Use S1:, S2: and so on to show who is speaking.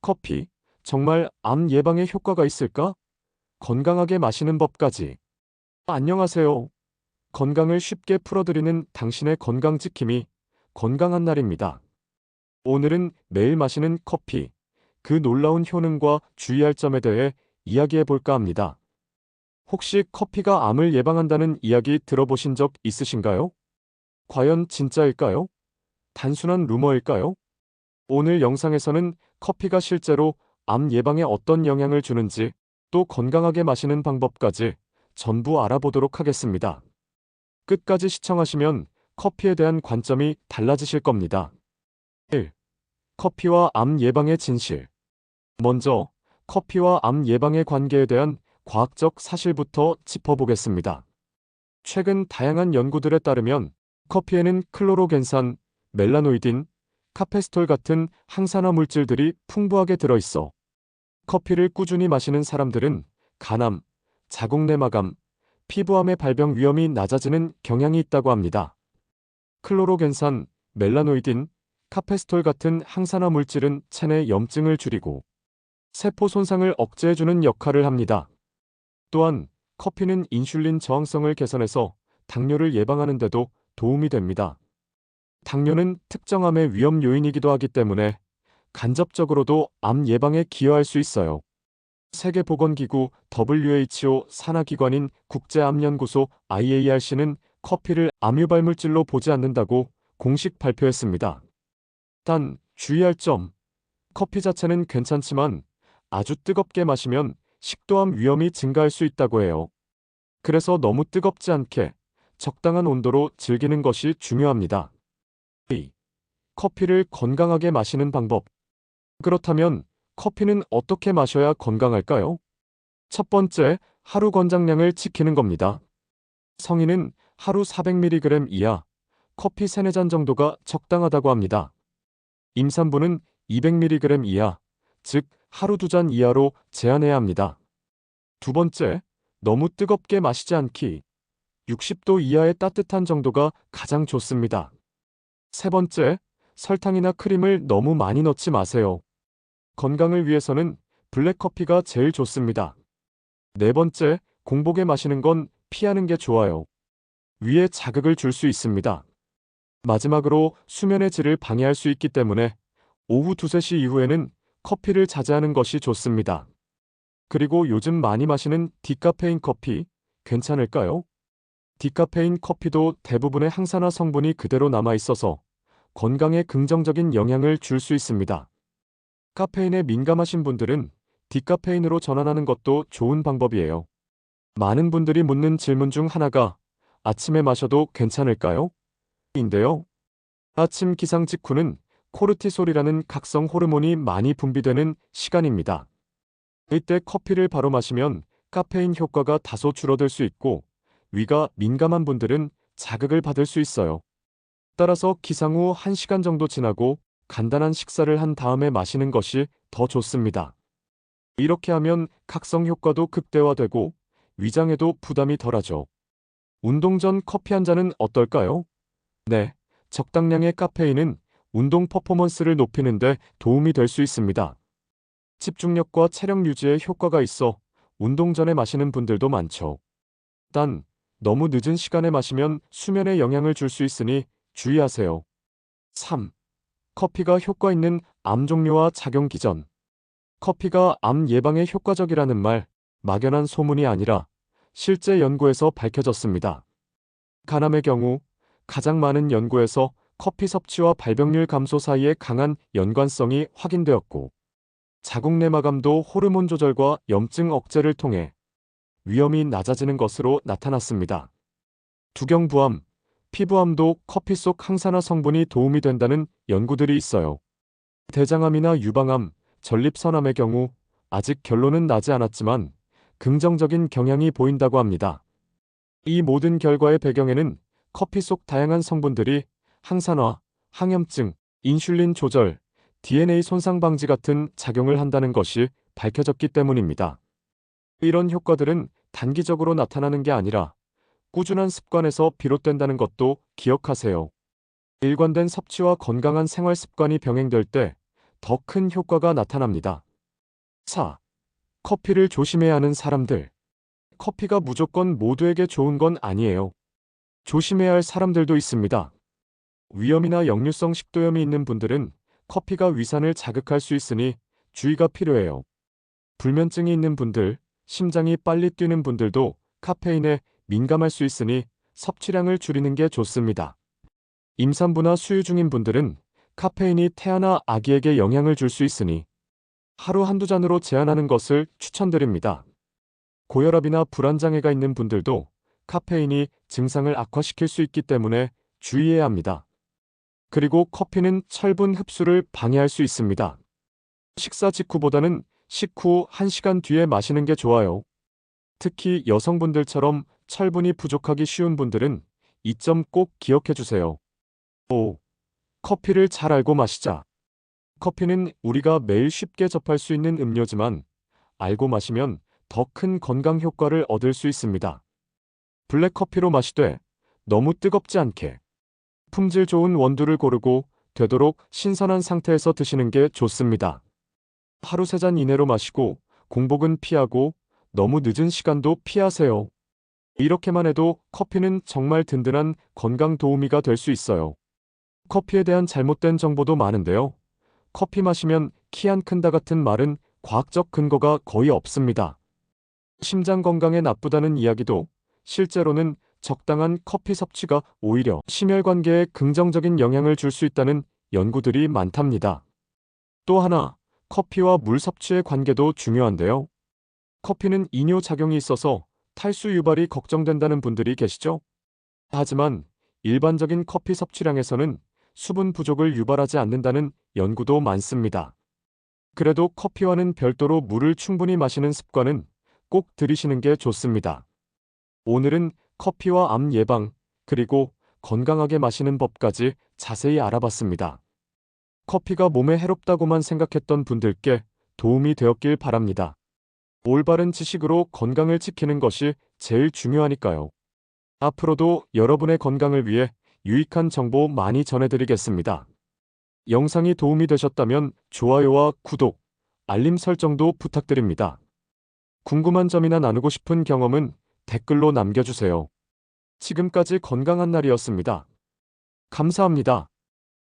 S1: 커피, 정말 암 예방에 효과가 있을까? 건강하게 마시는 법까지. 안녕하세요. 건강을 쉽게 풀어드리는 당신의 건강 지킴이 건강한 날입니다. 오늘은 매일 마시는 커피, 그 놀라운 효능과 주의할 점에 대해 이야기해 볼까 합니다. 혹시 커피가 암을 예방한다는 이야기 들어보신 적 있으신가요? 과연 진짜일까요? 단순한 루머일까요? 오늘 영상에서는 커피가 실제로 암 예방에 어떤 영향을 주는지, 또 건강하게 마시는 방법까지 전부 알아보도록 하겠습니다. 끝까지 시청하시면 커피에 대한 관점이 달라지실 겁니다. 1. 커피와 암 예방의 진실. 먼저, 커피와 암 예방의 관계에 대한 과학적 사실부터 짚어보겠습니다. 최근 다양한 연구들에 따르면 커피에는 클로로겐산, 멜라노이딘, 카페스톨 같은 항산화 물질들이 풍부하게 들어있어 커피를 꾸준히 마시는 사람들은 간암, 자궁내마감, 피부암의 발병 위험이 낮아지는 경향이 있다고 합니다. 클로로겐산, 멜라노이딘, 카페스톨 같은 항산화 물질은 체내 염증을 줄이고 세포 손상을 억제해주는 역할을 합니다. 또한 커피는 인슐린 저항성을 개선해서 당뇨를 예방하는 데도 도움이 됩니다. 당뇨는 특정 암의 위험 요인이기도 하기 때문에 간접적으로도 암 예방에 기여할 수 있어요. 세계보건기구 WHO 산하기관인 국제암연구소 IARC는 커피를 암 유발물질로 보지 않는다고 공식 발표했습니다. 단, 주의할 점, 커피 자체는 괜찮지만 아주 뜨겁게 마시면 식도암 위험이 증가할 수 있다고 해요. 그래서 너무 뜨겁지 않게 적당한 온도로 즐기는 것이 중요합니다. 2. 커피를 건강하게 마시는 방법. 그렇다면 커피는 어떻게 마셔야 건강할까요? 첫 번째, 하루 권장량을 지키는 겁니다. 성인은 하루 400mg 이하, 커피 3-4잔 정도가 적당하다고 합니다. 임산부는 200mg 이하, 즉 하루 2잔 이하로 제한해야 합니다. 두 번째, 너무 뜨겁게 마시지 않기. 60도 이하의 따뜻한 정도가 가장 좋습니다. 세 번째, 설탕이나 크림을 너무 많이 넣지 마세요. 건강을 위해서는 블랙커피가 제일 좋습니다. 네 번째, 공복에 마시는 건 피하는 게 좋아요. 위에 자극을 줄 수 있습니다. 마지막으로 수면의 질을 방해할 수 있기 때문에 오후 2-3시 이후에는 커피를 자제하는 것이 좋습니다. 그리고 요즘 많이 마시는 디카페인 커피, 괜찮을까요? 디카페인 커피도 대부분의 항산화 성분이 그대로 남아 있어서 건강에 긍정적인 영향을 줄 수 있습니다. 카페인에 민감하신 분들은 디카페인으로 전환하는 것도 좋은 방법이에요. 많은 분들이 묻는 질문 중 하나가 아침에 마셔도 괜찮을까요? 인데요. 아침 기상 직후는 코르티솔이라는 각성 호르몬이 많이 분비되는 시간입니다. 이때 커피를 바로 마시면 카페인 효과가 다소 줄어들 수 있고 위가 민감한 분들은 자극을 받을 수 있어요. 따라서 기상 후 1시간 정도 지나고 간단한 식사를 한 다음에 마시는 것이 더 좋습니다. 이렇게 하면 각성 효과도 극대화되고 위장에도 부담이 덜하죠. 운동 전 커피 한 잔은 어떨까요? 네, 적당량의 카페인은 운동 퍼포먼스를 높이는 데 도움이 될 수 있습니다. 집중력과 체력 유지에 효과가 있어 운동 전에 마시는 분들도 많죠. 단, 너무 늦은 시간에 마시면 수면에 영향을 줄 수 있으니 주의하세요. 3. 커피가 효과 있는 암 종류와 작용 기전. 커피가 암 예방에 효과적이라는 말, 막연한 소문이 아니라 실제 연구에서 밝혀졌습니다. 간암의 경우 가장 많은 연구에서 커피 섭취와 발병률 감소 사이에 강한 연관성이 확인되었고, 자궁내마감도 호르몬 조절과 염증 억제를 통해 위험이 낮아지는 것으로 나타났습니다. 두경부암, 피부암도 커피 속 항산화 성분이 도움이 된다는 연구들이 있어요. 대장암이나 유방암, 전립선암의 경우 아직 결론은 나지 않았지만 긍정적인 경향이 보인다고 합니다. 이 모든 결과의 배경에는 커피 속 다양한 성분들이 항산화, 항염증, 인슐린 조절, DNA 손상 방지 같은 작용을 한다는 것이 밝혀졌기 때문입니다. 이런 효과들은 단기적으로 나타나는 게 아니라 꾸준한 습관에서 비롯된다는 것도 기억하세요. 일관된 섭취와 건강한 생활 습관이 병행될 때 더 큰 효과가 나타납니다. 4. 커피를 조심해야 하는 사람들. 커피가 무조건 모두에게 좋은 건 아니에요. 조심해야 할 사람들도 있습니다. 위염이나 역류성 식도염이 있는 분들은 커피가 위산을 자극할 수 있으니 주의가 필요해요. 불면증이 있는 분들, 심장이 빨리 뛰는 분들도 카페인에 민감할 수 있으니 섭취량을 줄이는 게 좋습니다. 임산부나 수유 중인 분들은 카페인이 태아나 아기에게 영향을 줄 수 있으니 하루 한두 잔으로 제한하는 것을 추천드립니다. 고혈압이나 불안장애가 있는 분들도 카페인이 증상을 악화시킬 수 있기 때문에 주의해야 합니다. 그리고 커피는 철분 흡수를 방해할 수 있습니다. 식사 직후보다는 식후 1시간 뒤에 마시는 게 좋아요. 특히 여성분들처럼 철분이 부족하기 쉬운 분들은 이 점 꼭 기억해 주세요. 5. 커피를 잘 알고 마시자. 커피는 우리가 매일 쉽게 접할 수 있는 음료지만 알고 마시면 더 큰 건강 효과를 얻을 수 있습니다. 블랙커피로 마시되 너무 뜨겁지 않게 품질 좋은 원두를 고르고 되도록 신선한 상태에서 드시는 게 좋습니다. 하루 3잔 이내로 마시고 공복은 피하고 너무 늦은 시간도 피하세요. 이렇게만 해도 커피는 정말 든든한 건강 도우미가 될 수 있어요. 커피에 대한 잘못된 정보도 많은데요. 커피 마시면 키 안 큰다 같은 말은 과학적 근거가 거의 없습니다. 심장 건강에 나쁘다는 이야기도 실제로는 적당한 커피 섭취가 오히려 심혈관계에 긍정적인 영향을 줄 수 있다는 연구들이 많답니다. 또 하나, 커피와 물 섭취의 관계도 중요한데요. 커피는 이뇨작용이 있어서 탈수 유발이 걱정된다는 분들이 계시죠? 하지만 일반적인 커피 섭취량에서는 수분 부족을 유발하지 않는다는 연구도 많습니다. 그래도 커피와는 별도로 물을 충분히 마시는 습관은 꼭 들이시는 게 좋습니다. 오늘은 커피와 암 예방, 그리고 건강하게 마시는 법까지 자세히 알아봤습니다. 커피가 몸에 해롭다고만 생각했던 분들께 도움이 되었길 바랍니다. 올바른 지식으로 건강을 지키는 것이 제일 중요하니까요. 앞으로도 여러분의 건강을 위해 유익한 정보 많이 전해드리겠습니다. 영상이 도움이 되셨다면 좋아요와 구독, 알림 설정도 부탁드립니다. 궁금한 점이나 나누고 싶은 경험은 댓글로 남겨주세요. 지금까지 건강한 날이었습니다. 감사합니다.